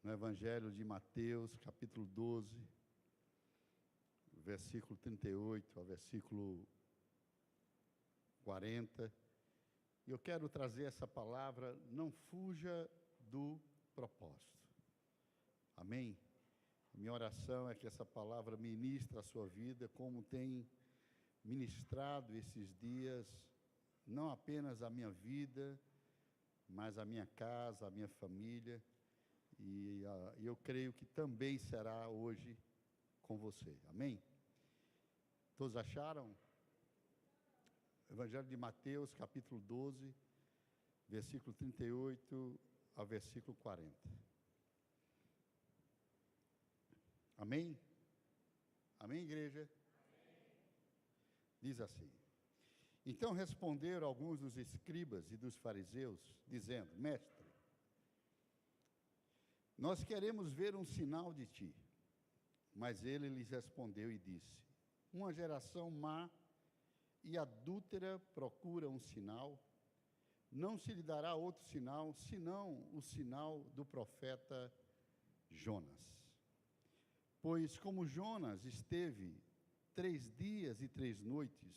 no Evangelho de Mateus, capítulo 12, versículo 38 ao versículo 40. E eu quero trazer essa palavra: não fuja do propósito. Amém? Minha oração é que essa palavra ministre a sua vida, como tem ministrado esses dias, não apenas a minha vida, mas a minha casa, a minha família, e eu creio que também será hoje com você. Amém? Todos acharam? Evangelho de Mateus, capítulo 12, versículo 38 ao versículo 40. Amém? Amém, igreja? Amém. Diz assim: então responderam alguns dos escribas e dos fariseus, dizendo: mestre, nós queremos ver um sinal de ti. Mas ele lhes respondeu e disse: uma geração má e adúltera procura um sinal, não se lhe dará outro sinal, senão o sinal do profeta Jonas. Pois como Jonas esteve 3 dias e 3 noites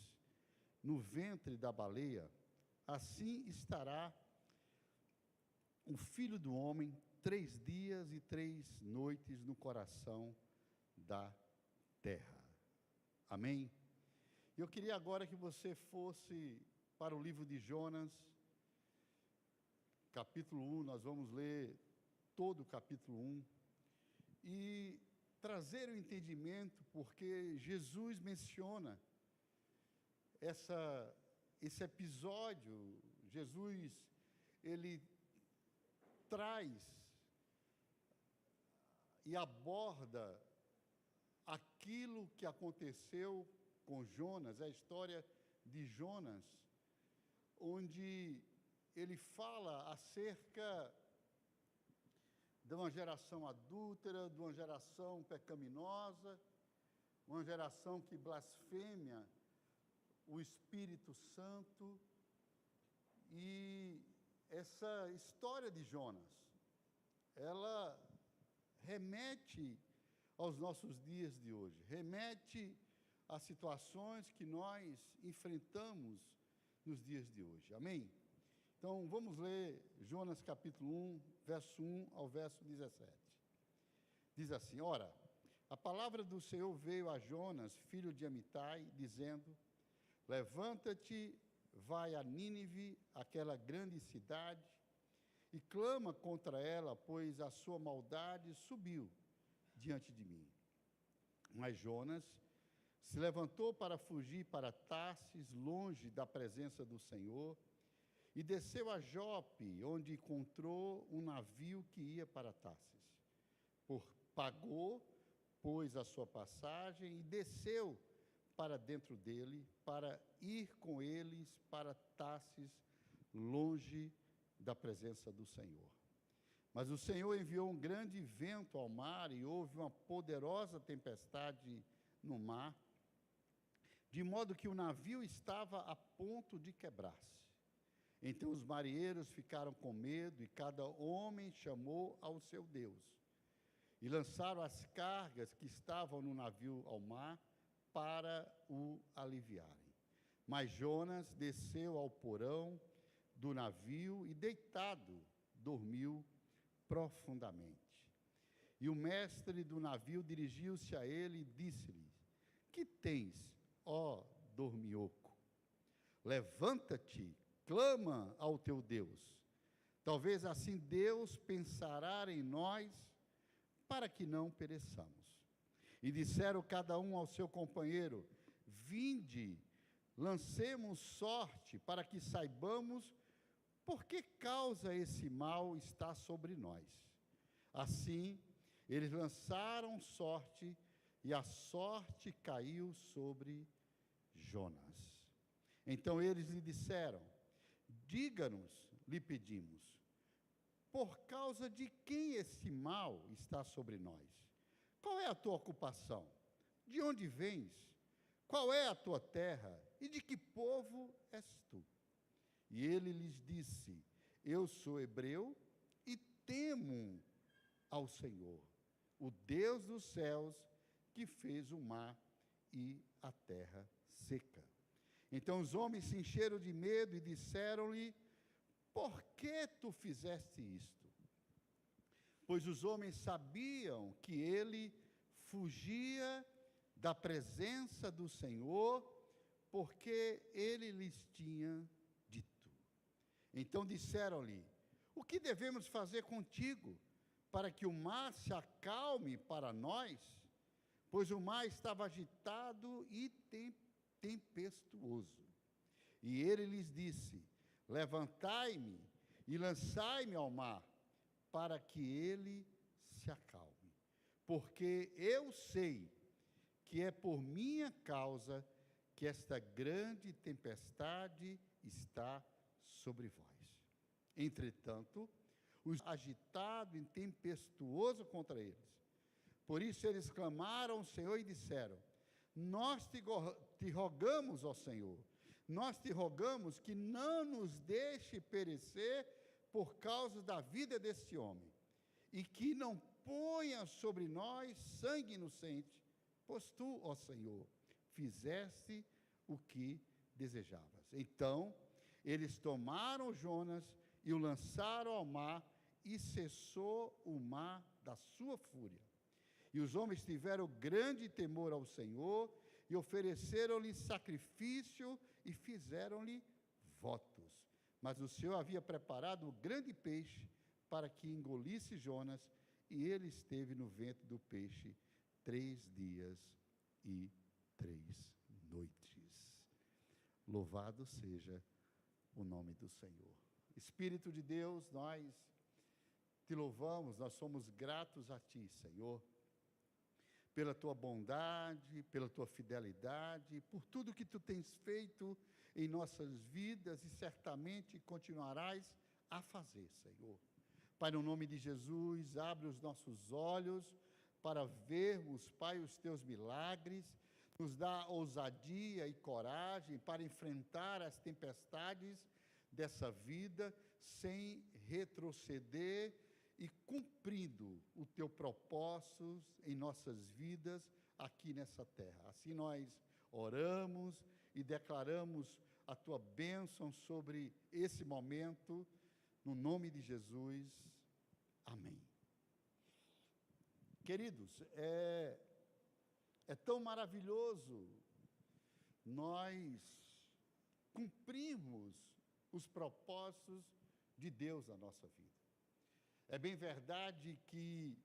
no ventre da baleia, assim estará o Filho do Homem 3 dias e 3 noites no coração da terra. Amém? Eu queria agora que você fosse para o livro de Jonas, capítulo 1, nós vamos ler todo o capítulo 1, e trazer o entendimento, porque Jesus menciona esse episódio. Jesus, ele traz e aborda aquilo que aconteceu com Jonas, a história de Jonas, onde ele fala acerca de uma geração adúltera, de uma geração pecaminosa, uma geração que blasfêmia o Espírito Santo. E essa história de Jonas, ela remete aos nossos dias de hoje, remete a situações que nós enfrentamos nos dias de hoje. Amém? Então, vamos ler Jonas capítulo 1, verso 1 ao verso 17. Diz assim: ora, a palavra do Senhor veio a Jonas, filho de Amitai, dizendo: levanta-te, vai a Nínive, aquela grande cidade, e clama contra ela, pois a sua maldade subiu diante de mim. Mas Jonas se levantou para fugir para Tarsis, longe da presença do Senhor, e desceu a Jope, onde encontrou um navio que ia para Tarsis. Pagou, pois, a sua passagem e desceu para dentro dele, para ir com eles para Tarsis, longe da presença do Senhor. Mas o Senhor enviou um grande vento ao mar, e houve uma poderosa tempestade no mar, de modo que o navio estava a ponto de quebrar-se. Então os marinheiros ficaram com medo, e cada homem chamou ao seu Deus, e lançaram as cargas que estavam no navio ao mar para o aliviarem. Mas Jonas desceu ao porão do navio e, deitado, dormiu profundamente. E o mestre do navio dirigiu-se a ele e disse-lhe: que tens, ó dormioco? Levanta-te, clama ao teu Deus. Talvez assim Deus pensará em nós, para que não pereçamos. E disseram cada um ao seu companheiro: vinde, lancemos sorte, para que saibamos por que causa esse mal está sobre nós. Assim, eles lançaram sorte, e a sorte caiu sobre Jonas. Então eles lhe disseram: diga-nos, lhe pedimos, por causa de quem esse mal está sobre nós? Qual é a tua ocupação? De onde vens? Qual é a tua terra? E de que povo és tu? E ele lhes disse: eu sou hebreu e temo ao Senhor, o Deus dos céus, que fez o mar e a terra seca. Então os homens se encheram de medo e disseram-lhe: por que tu fizeste isto? Pois os homens sabiam que ele fugia da presença do Senhor, porque ele lhes tinha dito. Então disseram-lhe: o que devemos fazer contigo, para que o mar se acalme para nós? Pois o mar estava agitado e tempestuoso. E ele lhes disse: levantai-me e lançai-me ao mar, para que ele se acalme. Porque eu sei que é por minha causa que esta grande tempestade está sobre vós. Entretanto, os agitado e tempestuoso contra eles. Por isso eles clamaram ao Senhor e disseram: nós te rogamos, ó Senhor, nós te rogamos que não nos deixe perecer por causa da vida deste homem, e que não ponha sobre nós sangue inocente, pois tu, ó Senhor, fizeste o que desejavas. Então, eles tomaram Jonas e o lançaram ao mar, e cessou o mar da sua fúria. E os homens tiveram grande temor ao Senhor, e ofereceram-lhe sacrifício, e fizeram-lhe votos. Mas o Senhor havia preparado um grande peixe para que engolisse Jonas, e ele esteve no ventre do peixe 3 dias e 3 noites. Louvado seja o nome do Senhor. Espírito de Deus, nós te louvamos, nós somos gratos a ti, Senhor, pela tua bondade, pela tua fidelidade, por tudo que tu tens feito em nossas vidas e certamente continuarás a fazer, Senhor. Pai, no nome de Jesus, abre os nossos olhos para vermos, Pai, os teus milagres, nos dá ousadia e coragem para enfrentar as tempestades dessa vida sem retroceder e cumprindo o teu propósito em nossas vidas aqui nessa terra. Assim nós oramos e declaramos a tua bênção sobre esse momento, no nome de Jesus. Amém. Queridos, é tão maravilhoso nós cumprirmos os propósitos de Deus na nossa vida. É bem verdade que,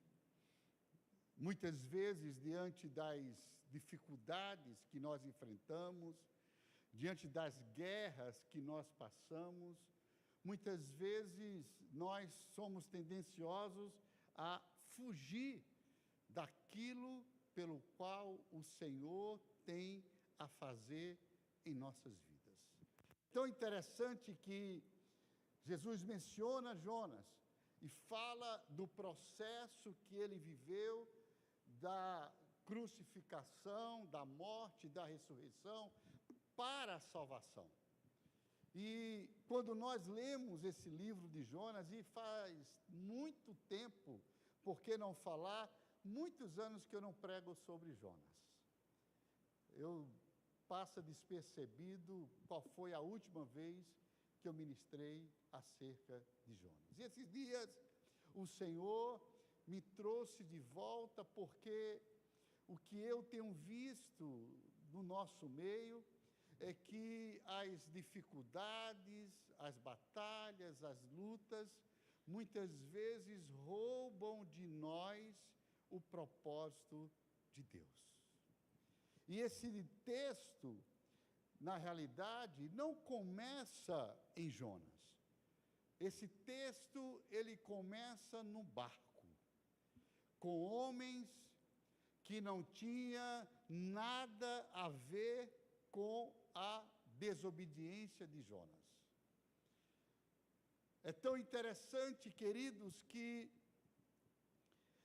muitas vezes, diante das dificuldades que nós enfrentamos, diante das guerras que nós passamos, muitas vezes nós somos tendenciosos a fugir daquilo pelo qual o Senhor tem a fazer em nossas vidas. Tão interessante que Jesus menciona Jonas e fala do processo que ele viveu, da crucificação, da morte, da ressurreição, para a salvação. E quando nós lemos esse livro de Jonas, e faz muito tempo, por que não falar, muitos anos que eu não prego sobre Jonas. Eu passo despercebido qual foi a última vez que eu ministrei acerca de Jonas. E esses dias o Senhor me trouxe de volta, porque o que eu tenho visto no nosso meio é que as dificuldades, as batalhas, as lutas, muitas vezes roubam de nós o propósito de Deus. E esse texto, na realidade, não começa em Jonas. Esse texto, ele começa no barco, com homens que não tinham nada a ver com a desobediência de Jonas. É tão interessante, queridos, que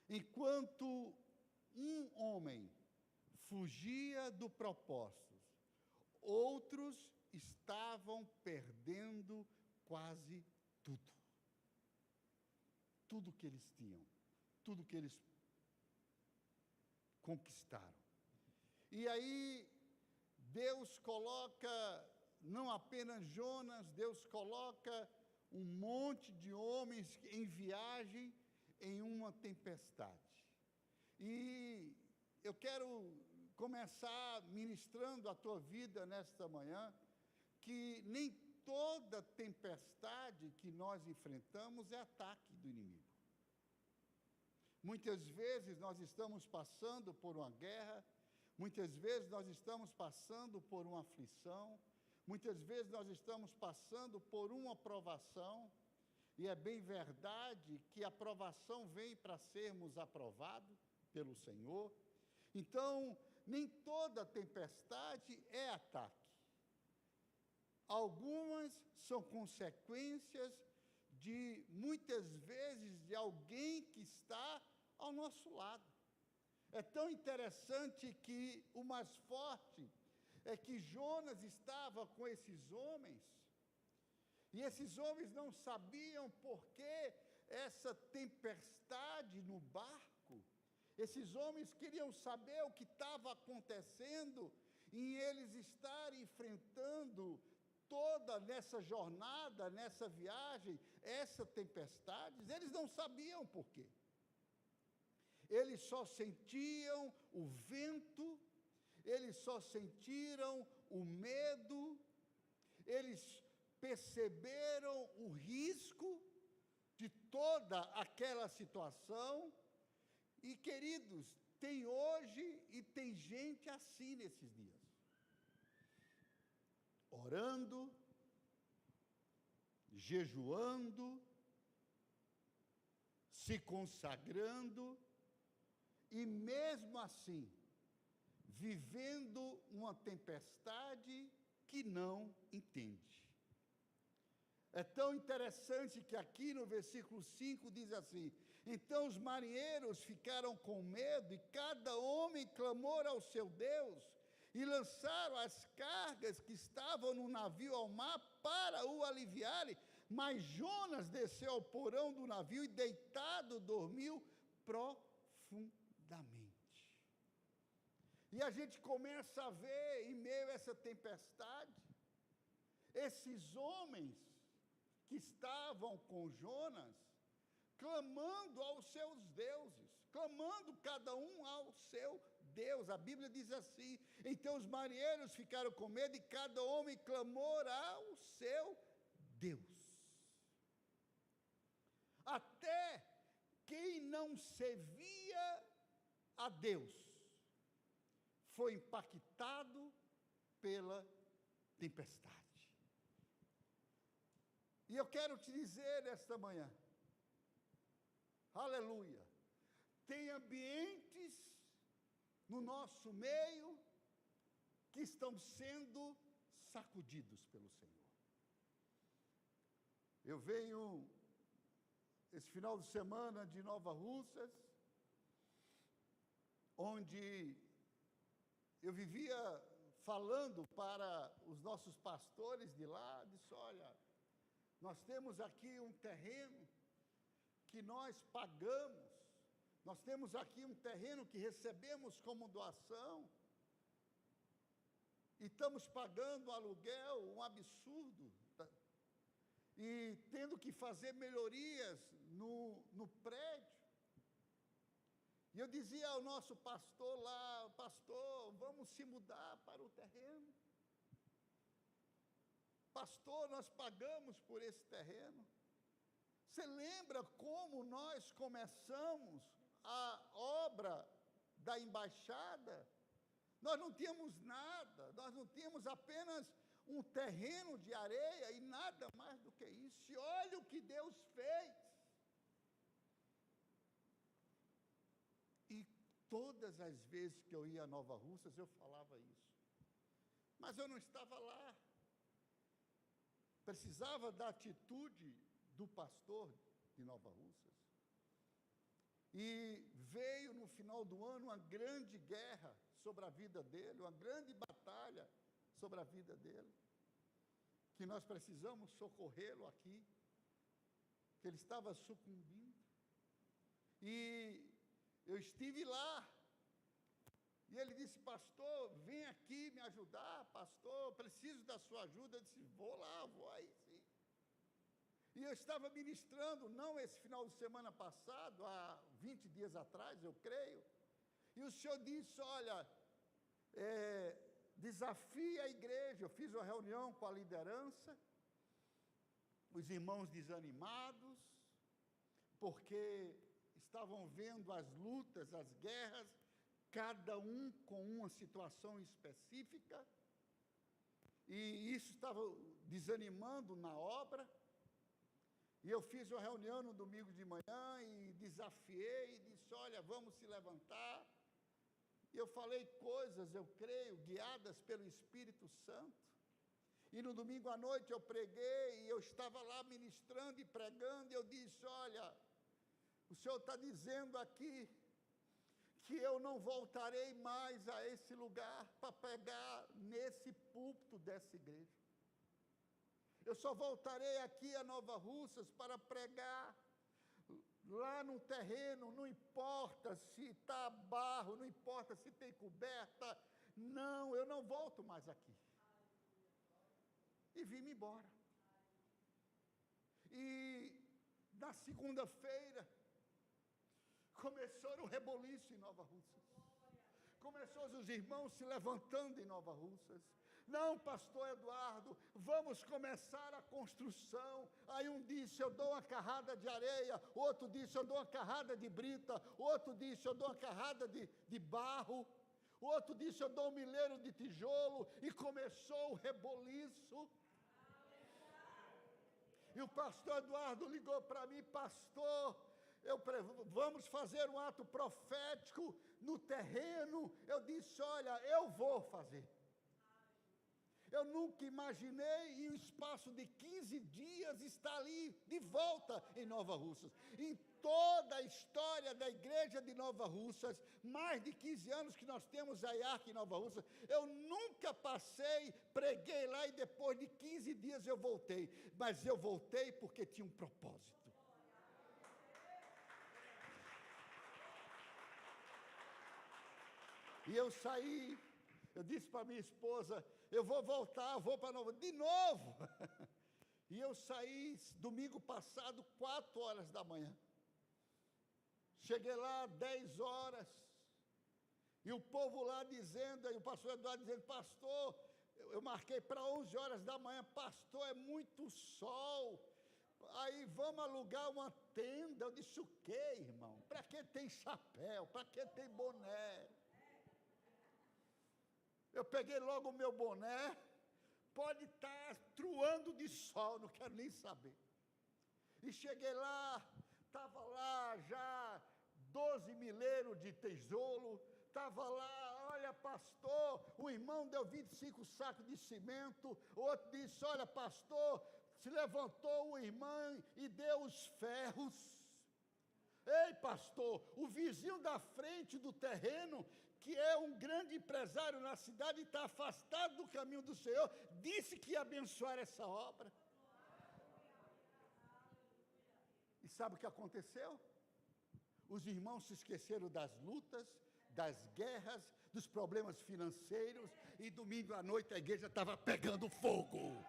enquanto um homem fugia do propósito, outros estavam perdendo quase tudo. Tudo que eles tinham. tudo que eles conquistaram. E aí, Deus coloca não apenas Jonas, Deus coloca um monte de homens em viagem em uma tempestade. E eu quero começar ministrando a tua vida nesta manhã, que nem toda tempestade que nós enfrentamos é ataque do inimigo. Muitas vezes nós estamos passando por uma guerra, muitas vezes nós estamos passando por uma aflição, muitas vezes nós estamos passando por uma provação, e é bem verdade que a provação vem para sermos aprovados pelo Senhor. Então, nem toda tempestade é ataque. Algumas são consequências de, muitas vezes, de alguém que está ao nosso lado. É tão interessante que o mais forte é que Jonas estava com esses homens, e esses homens não sabiam por que essa tempestade no barco. Esses homens queriam saber o que estava acontecendo, e eles estarem enfrentando toda nessa jornada, nessa viagem, essa tempestade. Eles não sabiam por quê. Eles só sentiam o vento, eles só sentiram o medo, eles perceberam o risco de toda aquela situação. E, queridos, tem hoje e tem gente assim nesses dias, orando, jejuando, se consagrando, e mesmo assim, vivendo uma tempestade que não entende. É tão interessante que aqui no versículo 5 diz assim: então os marinheiros ficaram com medo, e cada homem clamou ao seu Deus, e lançaram as cargas que estavam no navio ao mar para o aliviarem. Mas Jonas desceu ao porão do navio e, deitado, dormiu profundamente. E a gente começa a ver, em meio a essa tempestade, esses homens que estavam com Jonas, clamando aos seus deuses, clamando cada um ao seu Deus. A Bíblia diz assim: então os marinheiros ficaram com medo, e cada homem clamou ao seu Deus. Até quem não servia a Deus foi impactado pela tempestade. E eu quero te dizer esta manhã, aleluia, tem ambientes no nosso meio que estão sendo sacudidos pelo Senhor. Eu venho esse final de semana de Nova Russas, onde eu vivia falando para os nossos pastores de lá, disse: olha, nós temos aqui um terreno que nós pagamos, nós temos aqui um terreno que recebemos como doação, e estamos pagando aluguel, um absurdo, e tendo que fazer melhorias no prédio. E eu dizia ao nosso pastor lá: pastor, vamos se mudar para o terreno. Pastor, nós pagamos por esse terreno. Você lembra como nós começamos a obra da embaixada? Nós não tínhamos nada, nós não tínhamos apenas um terreno de areia e nada mais do que isso. E olha o que Deus fez. E todas as vezes que eu ia a Nova Russas, eu falava isso. Mas eu não estava lá. Precisava da atitude do pastor de Nova Russas. E veio no final do ano uma grande guerra sobre a vida dele, uma grande batalha sobre a vida dele, que nós precisamos socorrê-lo aqui, que ele estava sucumbindo. E eu estive lá. E ele disse, pastor, vem aqui me ajudar, pastor, preciso da sua ajuda. Eu disse, vou lá, vou aí sim. E eu estava ministrando, não esse final de semana passado, há 20 dias atrás, eu creio. E o Senhor disse, olha, desafia a igreja. Eu fiz uma reunião com a liderança, os irmãos desanimados, porque estavam vendo as lutas, as guerras, cada um com uma situação específica, e isso estava desanimando na obra. E eu fiz uma reunião no domingo de manhã e desafiei, e disse, olha, vamos se levantar. E eu falei coisas, eu creio, guiadas pelo Espírito Santo. E no domingo à noite eu preguei, e eu estava lá ministrando e pregando, e eu disse, olha, o Senhor está dizendo aqui que eu não voltarei mais a esse lugar para pregar nesse púlpito dessa igreja. Eu só voltarei aqui a Nova Russas para pregar lá no terreno, não importa se está barro, não importa se tem coberta, não, eu não volto mais aqui. E vim-me embora. E na segunda-feira, começou o reboliço em Nova Russas. Começou os irmãos se levantando em Nova Russas. Não, pastor Eduardo, vamos começar a construção. Aí um disse, eu dou uma carrada de areia, outro disse, eu dou uma carrada de brita, outro disse, eu dou uma carrada de barro, outro disse, eu dou um milheiro de tijolo, e começou o reboliço. E o pastor Eduardo ligou para mim, pastor, vamos fazer um ato profético no terreno. Eu disse, olha, eu vou fazer. Eu nunca imaginei, em um espaço de 15 dias, estar ali, de volta em Nova Russas. Em toda a história da igreja de Nova Russas, mais de 15 anos que nós temos a IARC em Nova Russas, eu nunca passei, preguei lá e depois de 15 dias eu voltei. Mas eu voltei porque tinha um propósito. E eu saí, eu disse para minha esposa, eu vou voltar, vou para Nova, de novo. E eu saí domingo passado, 4 horas da manhã. Cheguei lá 10 horas, e o povo lá dizendo, e o pastor Eduardo dizendo, pastor, eu marquei para 11 horas da manhã, pastor, é muito sol, aí vamos alugar uma tenda. Eu disse, o quê, irmão? Para que tem chapéu? Para que tem boné? Eu peguei logo o meu boné, pode estar truando de sol, não quero nem saber. E cheguei lá, estava lá já 12 milheiros de tijolo, estava lá, olha pastor, o irmão deu 25 sacos de cimento, o outro disse, olha pastor, se levantou o irmão e deu os ferros. Ei pastor, o vizinho da frente do terreno, que é um grande empresário na cidade e está afastado do caminho do Senhor, disse que ia abençoar essa obra. E sabe o que aconteceu? Os irmãos se esqueceram das lutas, das guerras, dos problemas financeiros, e domingo à noite a igreja estava pegando fogo.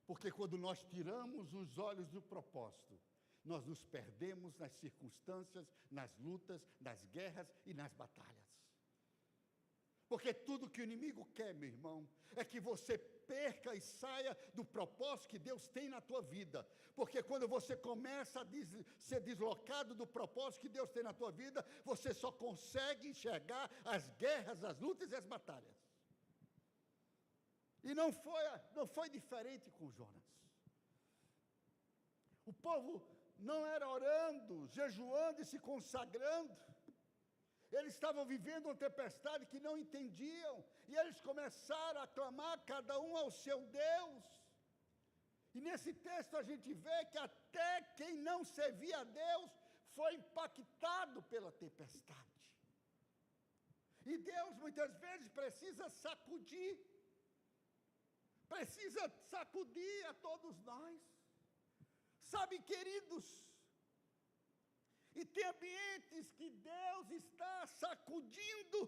Porque quando nós tiramos os olhos do propósito, nós nos perdemos nas circunstâncias, nas lutas, nas guerras e nas batalhas. Porque tudo que o inimigo quer, meu irmão, é que você perca e saia do propósito que Deus tem na tua vida. Porque quando você começa a ser deslocado do propósito que Deus tem na tua vida, você só consegue enxergar as guerras, as lutas e as batalhas. E não foi diferente com Jonas. O povo não era orando, jejuando e se consagrando. Eles estavam vivendo uma tempestade que não entendiam. E eles começaram a clamar, cada um ao seu Deus. E nesse texto a gente vê que até quem não servia a Deus foi impactado pela tempestade. E Deus muitas vezes precisa sacudir precisa sacudir a todos nós. Sabe, queridos, e tem ambientes que Deus está sacudindo,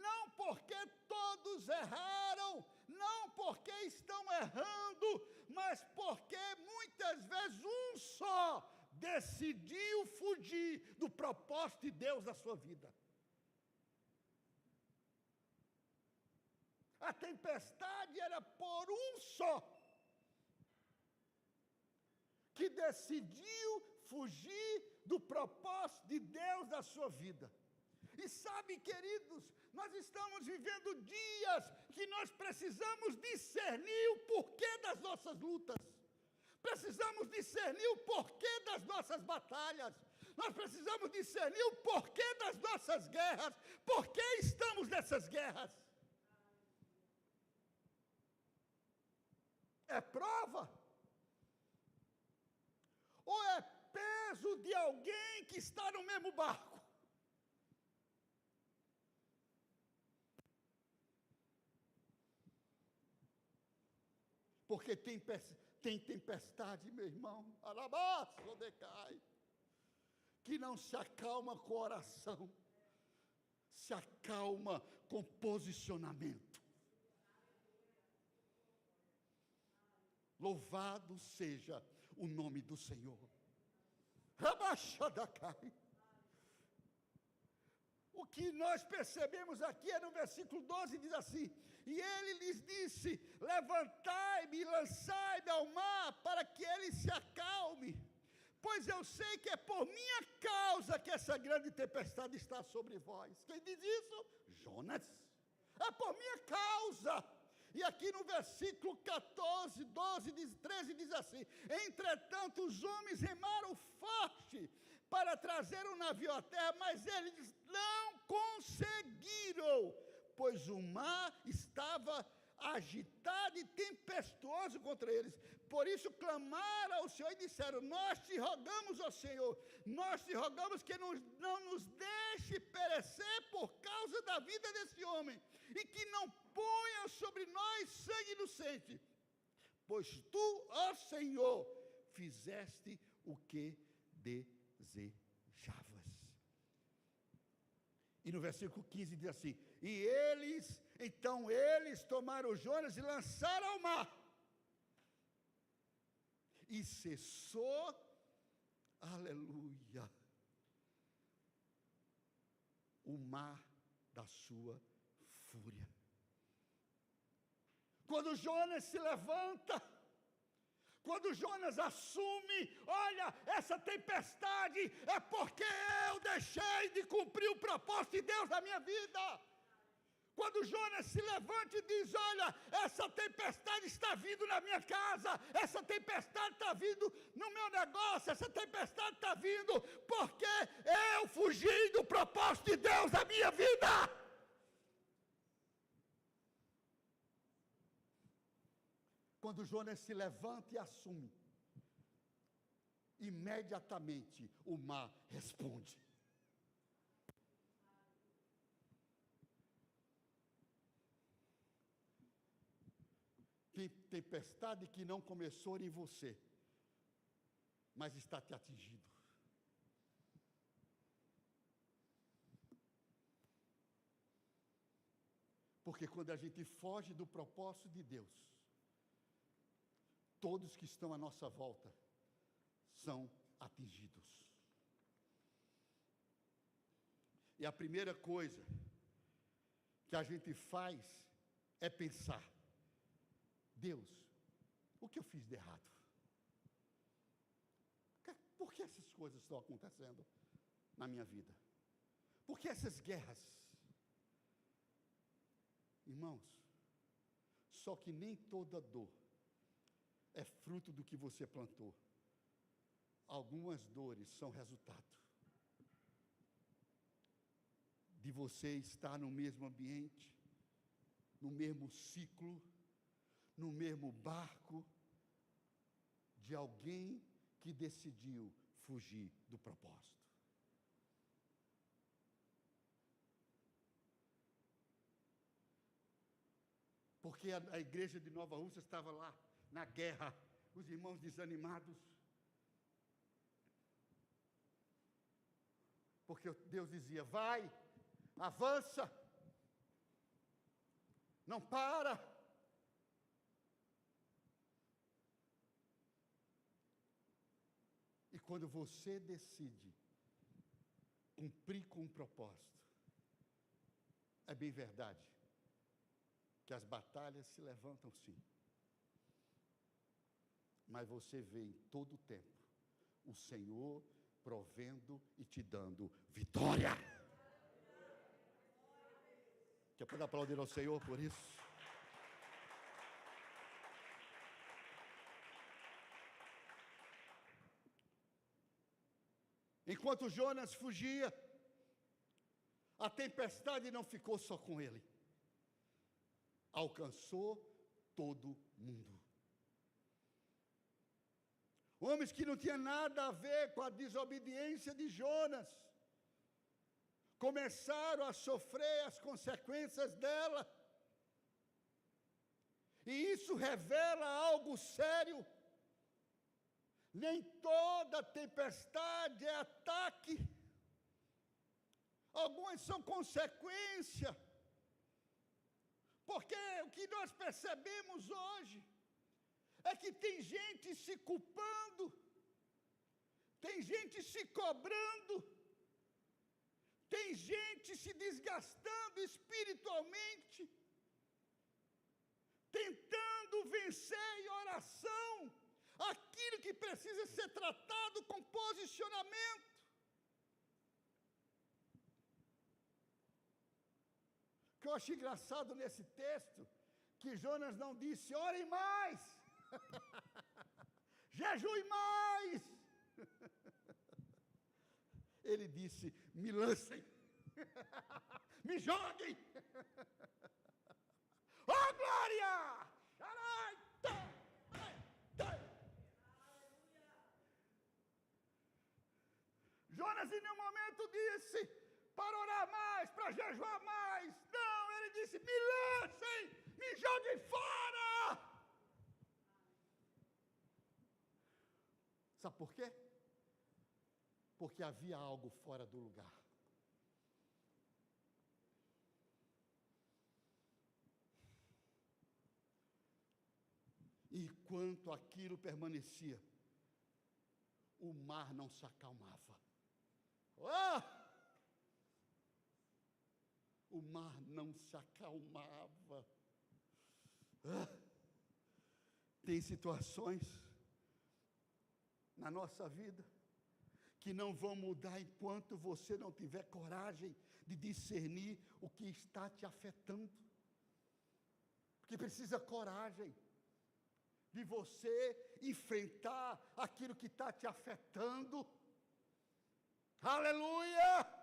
não porque todos erraram, não porque estão errando, mas porque muitas vezes um só decidiu fugir do propósito de Deus na sua vida. A tempestade era por um só, que decidiu fugir do propósito de Deus na sua vida. E sabe, queridos, nós estamos vivendo dias que nós precisamos discernir o porquê das nossas lutas. Precisamos discernir o porquê das nossas batalhas. Nós precisamos discernir o porquê das nossas guerras. Por que estamos nessas guerras? É prova? Ou é peso de alguém que está no mesmo barco? Porque tem tempestade, meu irmão, alabaço, decai, que não se acalma com oração, se acalma com posicionamento. Louvado seja o nome do Senhor. Rabachadacai. O que nós percebemos aqui é no versículo 12, diz assim: e ele lhes disse: levantai-me e lançai-me ao mar, para que ele se acalme, pois eu sei que é por minha causa que essa grande tempestade está sobre vós. Quem diz isso? Jonas. É por minha causa. E aqui no versículo 14, 12, 13 diz assim: entretanto os homens remaram forte para trazer o navio à terra, mas eles não conseguiram, pois o mar estava agitado e tempestuoso contra eles. Por isso clamaram ao Senhor e disseram: nós te rogamos, ó Senhor, nós te rogamos que não nos deixe perecer por causa da vida desse homem, e que não ponha sobre nós sangue inocente, pois tu, ó Senhor, fizeste o que desejavas. E no versículo 15 diz assim: e então eles tomaram Jonas e lançaram ao mar, e cessou, aleluia, o mar da sua fúria. Quando Jonas se levanta, quando Jonas assume: olha, essa tempestade é porque eu deixei de cumprir o propósito de Deus na minha vida. Quando Jonas se levanta e diz: olha, essa tempestade está vindo na minha casa, essa tempestade está vindo no meu negócio, essa tempestade está vindo porque eu fugi do propósito de Deus na minha vida. Quando Jonas se levanta e assume, imediatamente o mar responde. Tem tempestade que não começou em você, mas está te atingindo. Porque quando a gente foge do propósito de Deus, todos que estão à nossa volta são atingidos. E a primeira coisa que a gente faz é pensar: Deus, o que eu fiz de errado? Por que essas coisas estão acontecendo na minha vida? Por que essas guerras? Irmãos, só que nem toda dor é fruto do que você plantou. Algumas dores são resultado de você estar no mesmo ambiente, no mesmo ciclo, no mesmo barco, de alguém que decidiu fugir do propósito. Porque a igreja de Nova Rússia estava lá, na guerra, os irmãos desanimados. Porque Deus dizia, vai, avança, não para. E quando você decide cumprir com um propósito, é bem verdade que as batalhas se levantam sim. Mas você vê em todo o tempo o Senhor provendo e te dando vitória. Quer poder aplaudir ao Senhor por isso? Enquanto Jonas fugia, a tempestade não ficou só com ele. Alcançou todo mundo. Homens que não tinham nada a ver com a desobediência de Jonas, começaram a sofrer as consequências dela. E isso revela algo sério. Nem toda tempestade é ataque. Algumas são consequência. Porque o que nós percebemos hoje é que tem gente se culpando, tem gente se cobrando, tem gente se desgastando espiritualmente, tentando vencer em oração aquilo que precisa ser tratado com posicionamento. O que eu acho engraçado nesse texto, que Jonas não disse, orem mais, jejue mais. Ele disse, me lancem, me joguem. Oh, glória! Jonas em nenhum momento disse para orar mais, para jejuar mais. Não, ele disse, me lancem, me joguem fora. Sabe por quê? Porque havia algo fora do lugar. E enquanto aquilo permanecia, o mar não se acalmava. Oh! O mar não se acalmava. Tem situações na nossa vida que não vão mudar enquanto você não tiver coragem de discernir o que está te afetando. Porque precisa coragem de você enfrentar aquilo que está te afetando. Aleluia!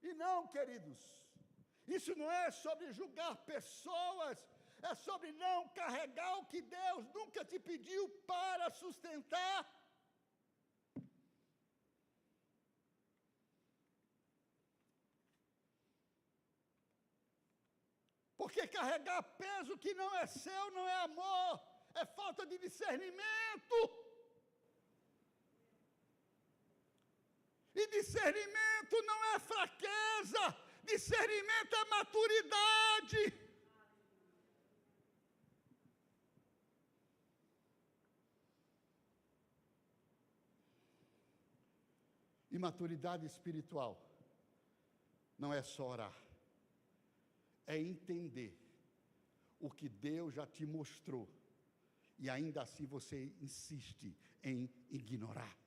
E não, queridos, isso não é sobre julgar pessoas, é sobre não carregar o que Deus nunca te pediu para sustentar. Porque carregar peso que não é seu não é amor, é falta de discernimento. E discernimento não é fraqueza, discernimento é maturidade. E maturidade espiritual não é só orar, é entender o que Deus já te mostrou e ainda assim você insiste em ignorar.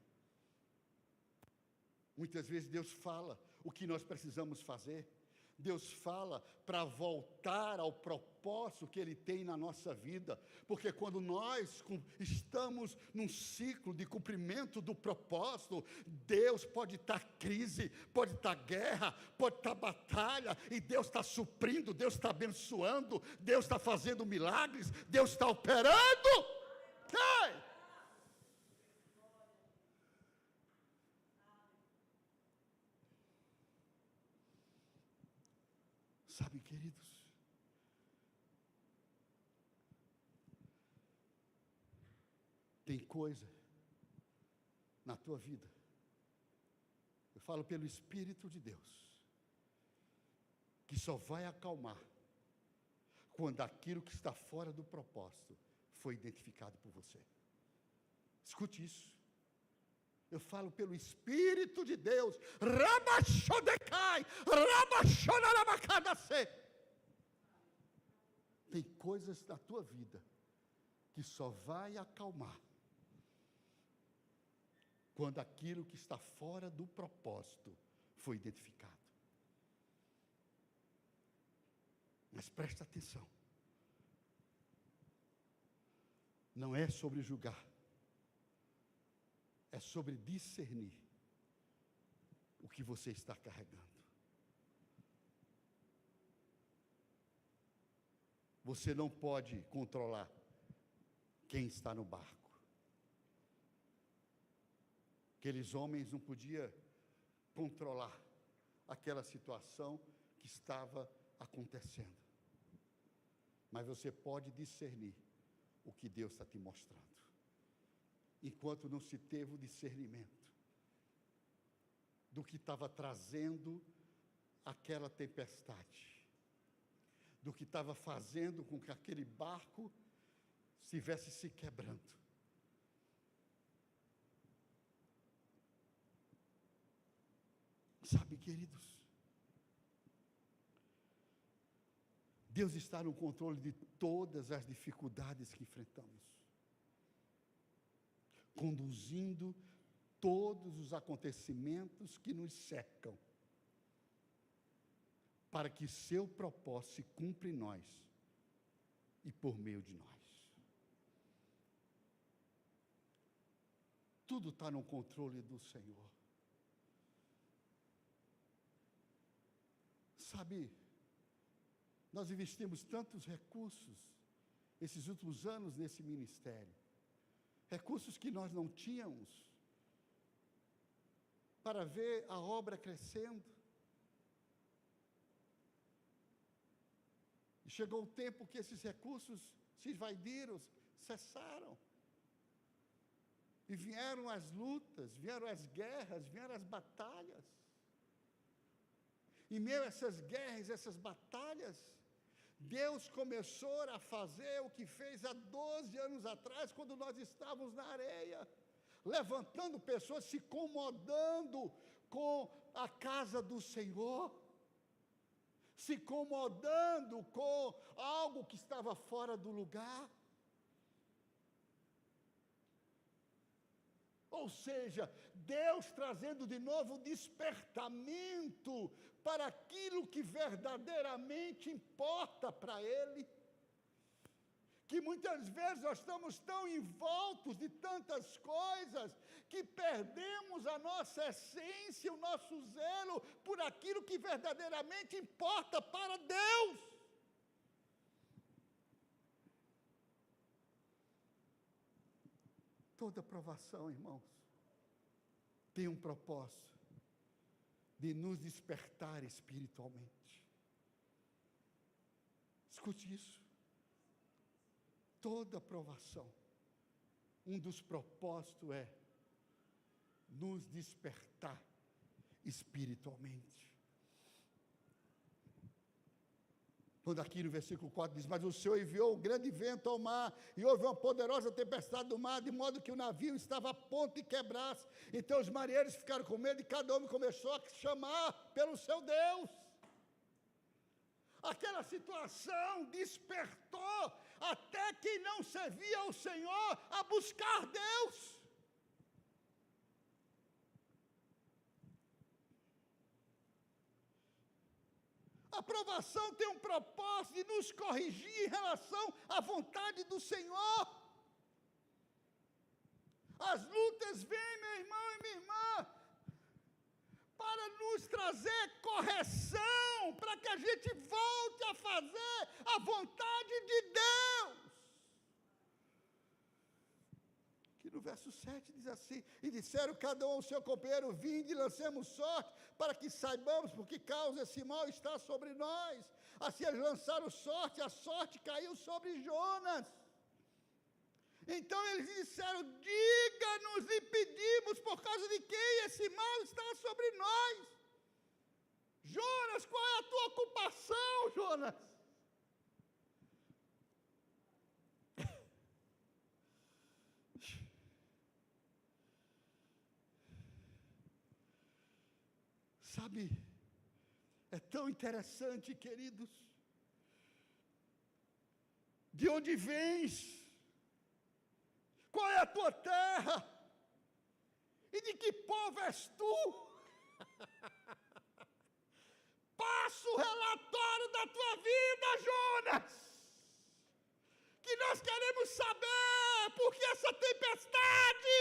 Muitas vezes Deus fala o que nós precisamos fazer. Deus fala para voltar ao propósito que Ele tem na nossa vida. Porque quando nós estamos num ciclo de cumprimento do propósito, Deus pode estar crise, pode estar guerra, pode estar batalha, e Deus está suprindo, Deus está abençoando, Deus está fazendo milagres, Deus está operando. Ei! Sabe, queridos, Tem coisa na tua vida, eu falo pelo Espírito de Deus, que só vai acalmar quando aquilo que está fora do propósito foi identificado por você. Escute isso. Eu falo pelo Espírito de Deus. Rabachodecai, Rabachonarabacadacê. Tem coisas na tua vida que só vai acalmar quando aquilo que está fora do propósito foi identificado. Mas presta atenção. Não é sobre julgar. É sobre discernir o que você está carregando. Você não pode controlar quem está no barco. Aqueles homens não podiam controlar aquela situação que estava acontecendo. Mas você pode discernir o que Deus está te mostrando. Enquanto não se teve o discernimento do que estava trazendo aquela tempestade, do que estava fazendo com que aquele barco estivesse se quebrando. Sabe, queridos, Deus está no controle de todas as dificuldades que enfrentamos, conduzindo todos os acontecimentos que nos cercam, para que seu propósito se cumpra em nós e por meio de nós. Tudo está no controle do Senhor. Sabe, nós investimos tantos recursos esses últimos anos nesse ministério, recursos que nós não tínhamos, para ver a obra crescendo. E chegou o tempo que esses recursos se esvaideram, cessaram. E vieram as lutas, vieram as guerras, vieram as batalhas. Em meio a essas guerras, essas batalhas, Deus começou a fazer o que fez há 12 anos atrás, quando nós estávamos na areia, levantando pessoas, se incomodando com a casa do Senhor, se incomodando com algo que estava fora do lugar. Ou seja, Deus trazendo de novo despertamento para aquilo que verdadeiramente importa para Ele. Que muitas vezes nós estamos tão envoltos de tantas coisas, que perdemos a nossa essência, o nosso zelo por aquilo que verdadeiramente importa para Deus. Toda provação, irmãos, tem um propósito de nos despertar espiritualmente. Escute isso. Toda provação, um dos propósitos é nos despertar espiritualmente. Quando aqui no versículo 4 diz: mas o Senhor enviou um grande vento ao mar, e houve uma poderosa tempestade do mar, de modo que o navio estava a ponto de quebrar-se. Então os marinheiros ficaram com medo, e cada homem começou a chamar pelo seu Deus. Aquela situação despertou até quem não servia ao Senhor a buscar Deus. A provação tem um propósito de nos corrigir em relação à vontade do Senhor. As lutas vêm, meu irmão e minha irmã, para nos trazer correção, para que a gente volte a fazer a vontade de Deus. Que no verso 7 diz assim: e disseram cada um ao seu companheiro: vinde e lancemos sorte, para que saibamos por que causa esse mal está sobre nós. Assim eles lançaram sorte, a sorte caiu sobre Jonas. Então eles disseram: diga-nos e pedimos por causa de quem esse mal está sobre nós. Jonas, qual é a tua ocupação, Jonas? Sabe, é tão interessante, queridos. De onde vens? Qual é a tua terra? E de que povo és tu? Passa o relatório da tua vida, Jonas. Que nós queremos saber por que essa tempestade.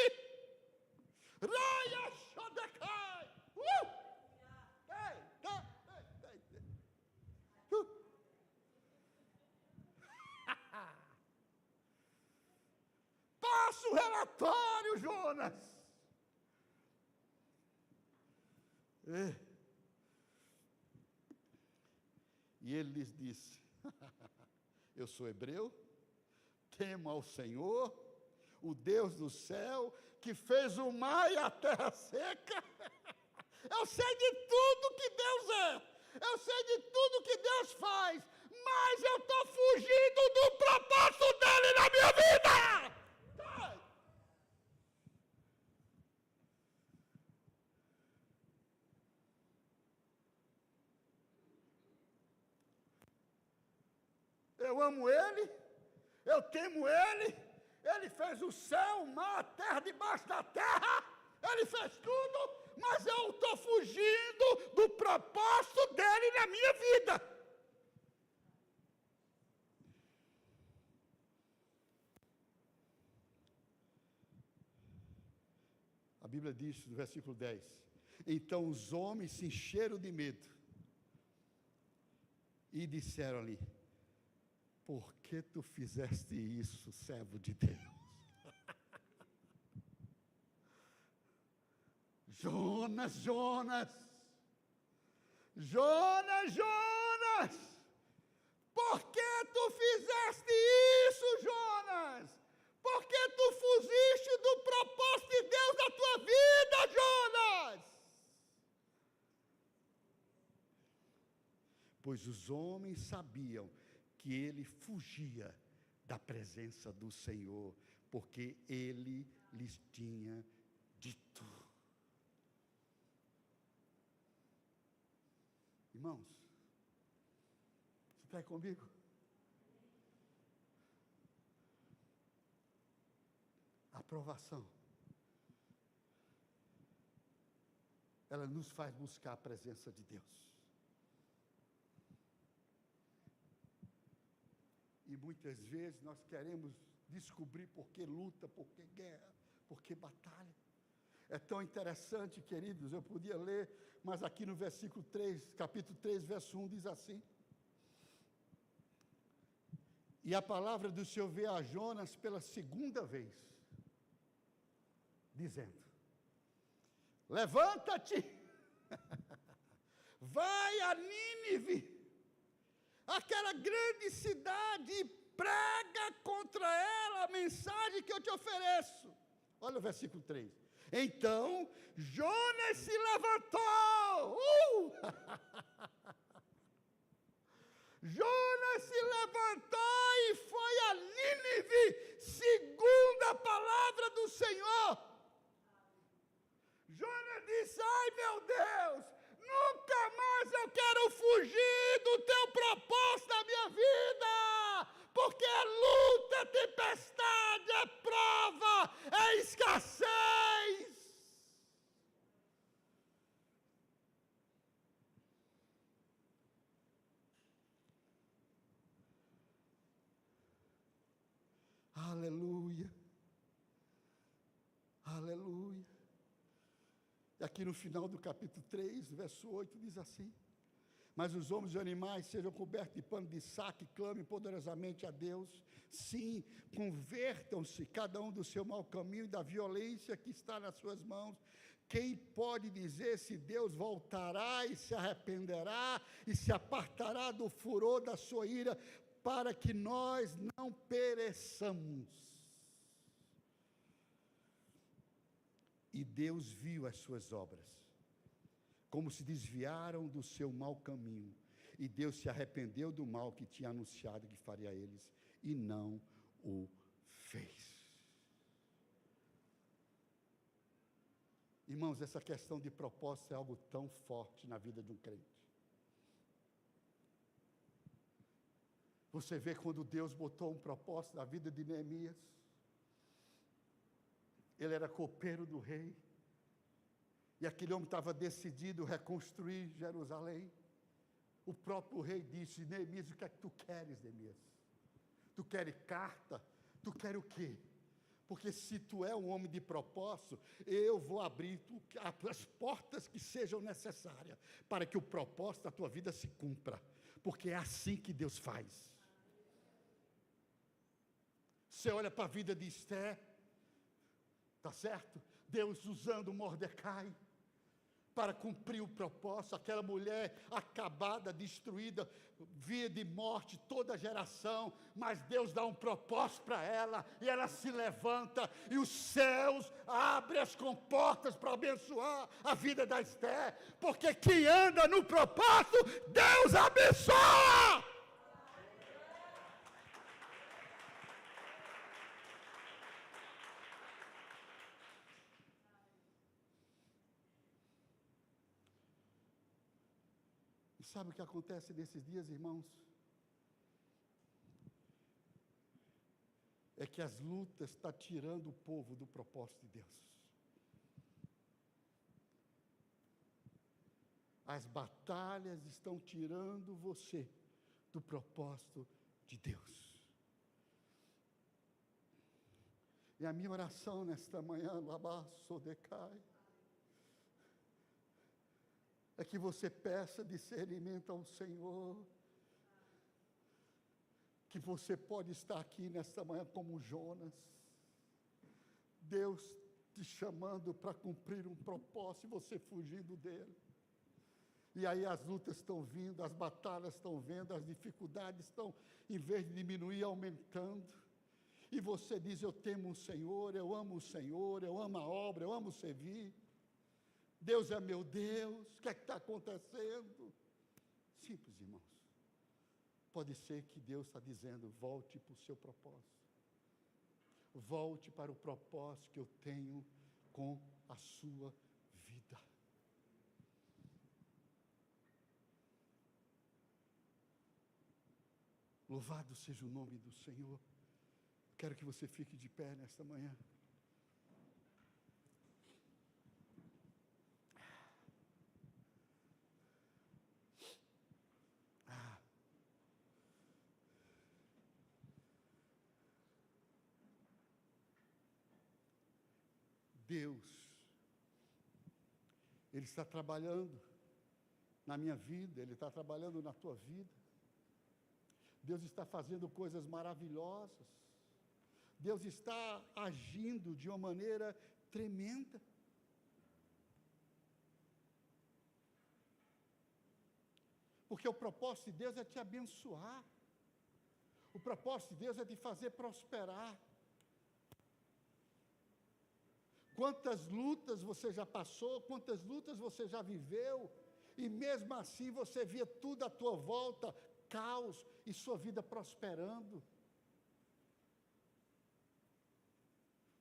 Raia Shodecai. Passa o relatório, Jonas. E ele lhes disse: eu sou hebreu, temo ao Senhor, o Deus do céu, que fez o mar e a terra seca. Eu sei de tudo que Deus é, eu sei de tudo que Deus faz, mas eu estou fugindo do propósito dele na minha vida. Eu amo ele, eu temo ele, ele fez o céu, o mar, a terra, debaixo da terra, ele fez tudo, mas eu estou fugindo do propósito dele na minha vida. A Bíblia diz no versículo 10: então os homens se encheram de medo e disseram-lhe: por que tu fizeste isso, servo de Deus? Jonas, Jonas, Jonas, Jonas, por que tu fizeste isso, Jonas? Por que tu fugiste do propósito de Deus na tua vida, Jonas? Pois os homens sabiam que ele fugia da presença do Senhor, porque ele lhes tinha dito. Irmãos, você está aí comigo? Aprovação, ela nos faz buscar a presença de Deus. E muitas vezes nós queremos descobrir por que luta, por que guerra, por que batalha. É tão interessante, queridos, eu podia ler, mas aqui no versículo 3, capítulo 3, verso 1, diz assim: e a palavra do Senhor veio a Jonas pela segunda vez, dizendo: levanta-te, vai a Nínive, aquela grande cidade, e prega contra ela a mensagem que eu te ofereço. Olha o versículo 3. Então Jonas se levantou. Jonas se levantou e foi a Nínive, segundo a palavra do Senhor. Jonas disse: ai meu Deus, nunca mais eu quero fugir do teu propósito na minha vida, porque é luta, é tempestade, é prova, é escassez. Aleluia, aleluia. E aqui no final do capítulo 3, verso 8, diz assim: mas os homens e os animais sejam cobertos de pano de saco e clamem poderosamente a Deus. Sim, convertam-se cada um do seu mau caminho e da violência que está nas suas mãos. Quem pode dizer se Deus voltará e se arrependerá e se apartará do furor da sua ira, para que nós não pereçamos? E Deus viu as suas obras, como se desviaram do seu mau caminho. E Deus se arrependeu do mal que tinha anunciado que faria a eles, e não o fez. Irmãos, essa questão de propósito é algo tão forte na vida de um crente. Você vê quando Deus botou um propósito na vida de Neemias. Ele era copeiro do rei. E aquele homem estava decidido a reconstruir Jerusalém. O próprio rei disse: Neemias, o que é que tu queres, Neemias? Tu queres carta? Tu queres o quê? Porque se tu é um homem de propósito, eu vou abrir as portas que sejam necessárias para que o propósito da tua vida se cumpra. Porque é assim que Deus faz. Você olha para a vida de Esther, tá certo? Deus usando Mordecai para cumprir o propósito. Aquela mulher acabada, destruída, via de morte toda a geração, mas Deus dá um propósito para ela, e ela se levanta, e os céus abrem as comportas para abençoar a vida da Esther, porque quem anda no propósito, Deus abençoa. Sabe o que acontece nesses dias, irmãos? É que as lutas estão tirando o povo do propósito de Deus. As batalhas estão tirando você do propósito de Deus. E a minha oração nesta manhã, Labaço decai, é que você peça discernimento ao Senhor, que você pode estar aqui nesta manhã como Jonas, Deus te chamando para cumprir um propósito e você fugindo dele. E aí as lutas estão vindo, as batalhas estão vindo, as dificuldades estão, em vez de diminuir, aumentando. E você diz: eu temo o Senhor, eu amo o Senhor, eu amo a obra, eu amo servir. Deus é meu Deus, o que é que está acontecendo? Simples, irmãos. Pode ser que Deus está dizendo: volte para o seu propósito. Volte para o propósito que eu tenho com a sua vida. Louvado seja o nome do Senhor. Quero que você fique de pé nesta manhã. Deus, Ele está trabalhando na minha vida, Ele está trabalhando na tua vida. Deus está fazendo coisas maravilhosas. Deus está agindo de uma maneira tremenda. Porque o propósito de Deus é te abençoar. O propósito de Deus é te fazer prosperar. Quantas lutas você já passou, quantas lutas você já viveu, e mesmo assim você via tudo à tua volta, caos, e sua vida prosperando.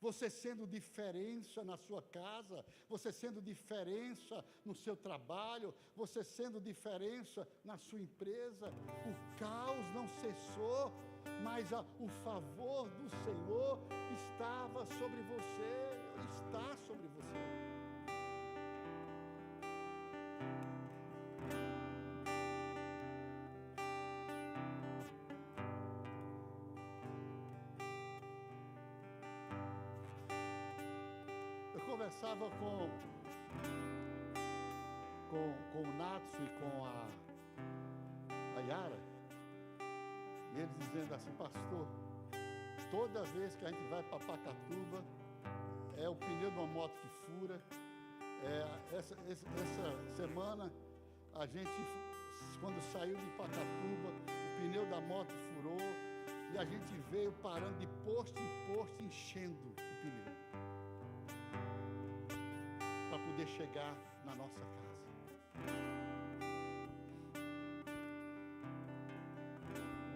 Você sendo diferença na sua casa, você sendo diferença no seu trabalho, você sendo diferença na sua empresa. O caos não cessou, mas o favor do Senhor estava sobre você, está sobre você. Eu conversava com o Natsu e com a Yara, e eles dizendo assim: pastor, toda vez que a gente vai para Pacatuba, é o pneu de uma moto que fura. Essa semana, a gente, quando saiu de Pacatuba, o pneu da moto furou, e a gente veio parando de posto em posto, enchendo o pneu. poder chegar na nossa casa.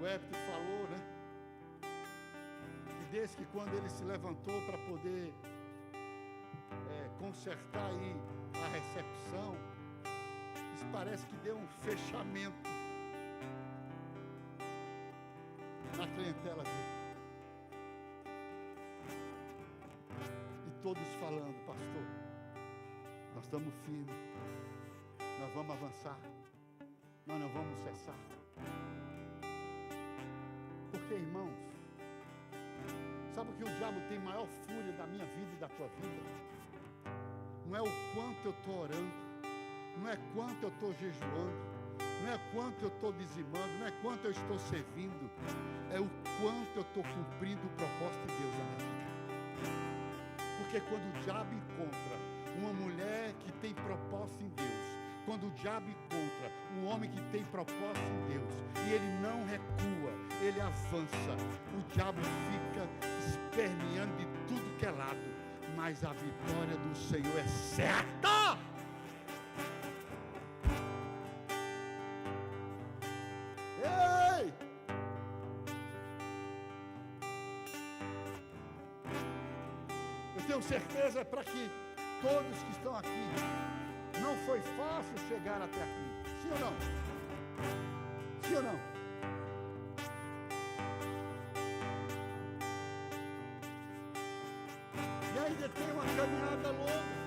O Hébito falou, né? Que desde que quando ele se levantou para poder consertar aí a recepção, isso parece que deu um fechamento na clientela dele. E todos falando: pastor, nós estamos firmes, nós vamos avançar, nós não vamos cessar. Porque, irmãos, sabe o que o diabo tem maior fúria da minha vida e da tua vida? Não é o quanto eu estou orando, não é quanto eu estou jejuando, não é quanto eu estou dizimando, não é quanto eu estou servindo, é o quanto eu estou cumprindo o propósito de Deus na minha vida. Porque quando o diabo encontra uma mulher que tem propósito em Deus, quando o diabo encontra um homem que tem propósito em Deus, e ele não recua, ele avança, o diabo fica esperneando de tudo que é lado, mas a vitória do Senhor é certa. Ei! Eu tenho certeza para que todos que estão aqui, não foi fácil chegar até aqui. Sim ou não? Sim ou não? E ainda tem uma caminhada longa.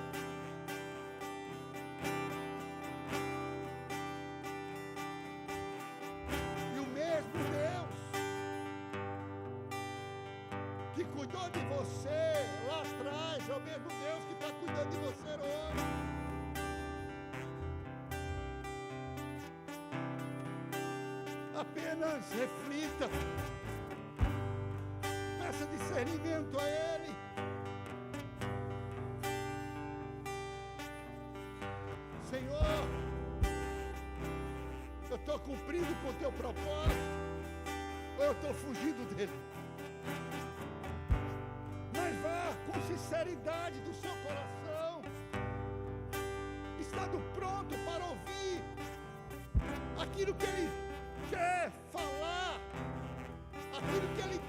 E o mesmo Deus que cuidou de você lá atrás é o mesmo Deus que está cuidando de você hoje. Apenas reflita, peça discernimento a Ele. Senhor, eu estou cumprindo com o teu propósito, ou eu estou fugindo dele? Mas vá com sinceridade do seu coração, estando pronto para ouvir aquilo que Ele quer falar, aquilo que Ele